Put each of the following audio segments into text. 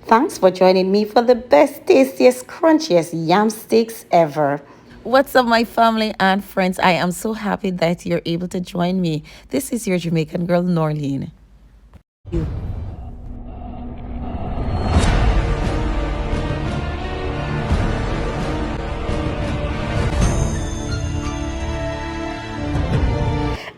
Thanks for joining me for the best, tastiest, crunchiest yam sticks ever. What's up, my family and friends? I am so happy that you're able to join me. This is your Jamaican girl, Norlene.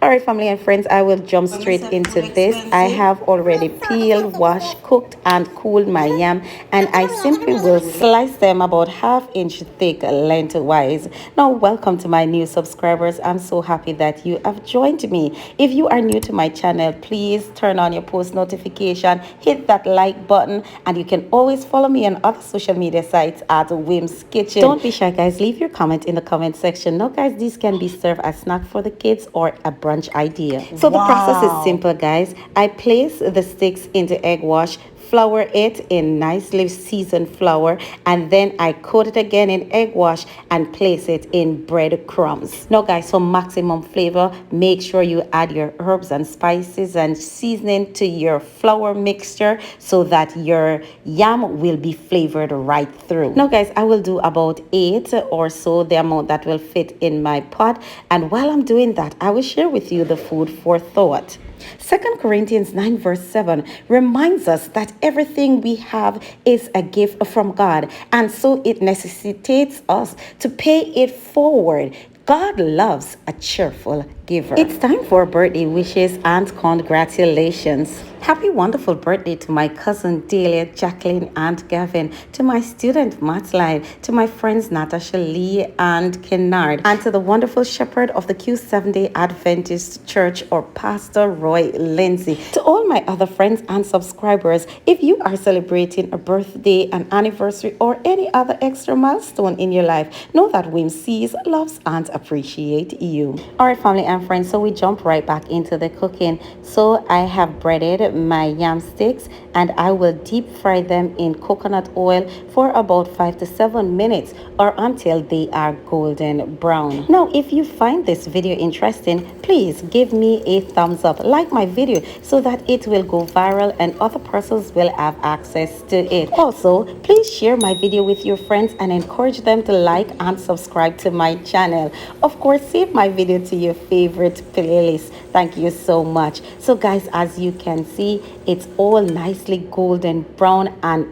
All right, family and friends, I will jump straight into this. I have already peeled, washed, cooked, and cooled my yam, and I simply will slice them about half-inch thick lengthwise. Now, welcome to my new subscribers. I'm so happy that you have joined me. If you are new to my channel, please turn on your post notification, hit that like button, and you can always follow me on other social media sites at Wim's Kitchen. Don't be shy, guys. Leave your comment in the comment section. Now, guys, these can be served as snack for the kids or a brunch idea. So the process is simple, guys. I place the sticks into egg wash, flour it in nicely seasoned flour, and then I coat it again in egg wash and place it in bread crumbs. Now, guys, for maximum flavor, make sure you add your herbs and spices and seasoning to your flour mixture so that your yam will be flavored right through. Now, guys, I will do about 8 or so, the amount that will fit in my pot. And while I'm doing that, I will share with you the food for thought. 2 Corinthians 9 verse 7 reminds us that everything we have is a gift from God, and so it necessitates us to pay it forward. God loves a cheerful giver. It's time for birthday wishes and congratulations. Happy wonderful birthday to my cousin Delia, Jacqueline, and Gavin, to my student Madeline, to my friends Natasha Lee and Kennard, and to the wonderful shepherd of the Q7-day Adventist Church, or Pastor Roy Lindsay. To all my other friends and subscribers, if you are celebrating a birthday, an anniversary, or any other extra milestone in your life, know that Wim sees, loves, and appreciates you. All right, family and friends, so we jump right back into the cooking. So I have breaded my yam sticks, and I will deep fry them in coconut oil for about 5 to 7 minutes, or until they are golden brown. Now, if you find this video interesting, please give me a thumbs up, like my video, so that it will go viral and other persons will have access to it. Also, please share my video with your friends and encourage them to like and subscribe to my channel. Of course, save my video to your favorite playlist. Thank you so much. So, guys, as you can see, it's all nicely golden brown and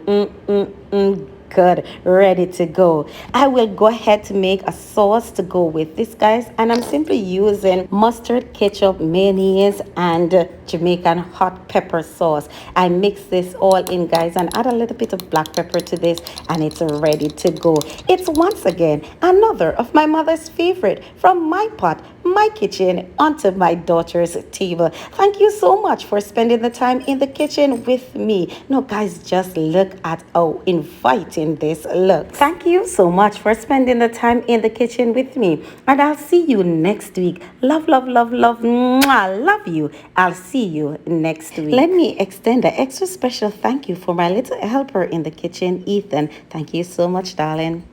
good, ready to go. I will go ahead to make a sauce to go with this, guys, and I'm simply using mustard, ketchup, mayonnaise, and Jamaican hot pepper sauce. I mix this all in, guys, and add a little bit of black pepper to this, and it's ready to go. It's once again another of my mother's favorite, from my pot, my kitchen, onto my daughter's table. Thank you so much for spending the time in the kitchen with me. Now, guys, just look at how inviting this looks. Thank you so much for spending the time in the kitchen with me, and I'll see you next week. Love, love, love, love. Mwah, love you. I'll see you next week. Let me extend an extra special thank you for my little helper in the kitchen, Ethan. Thank you so much, darling.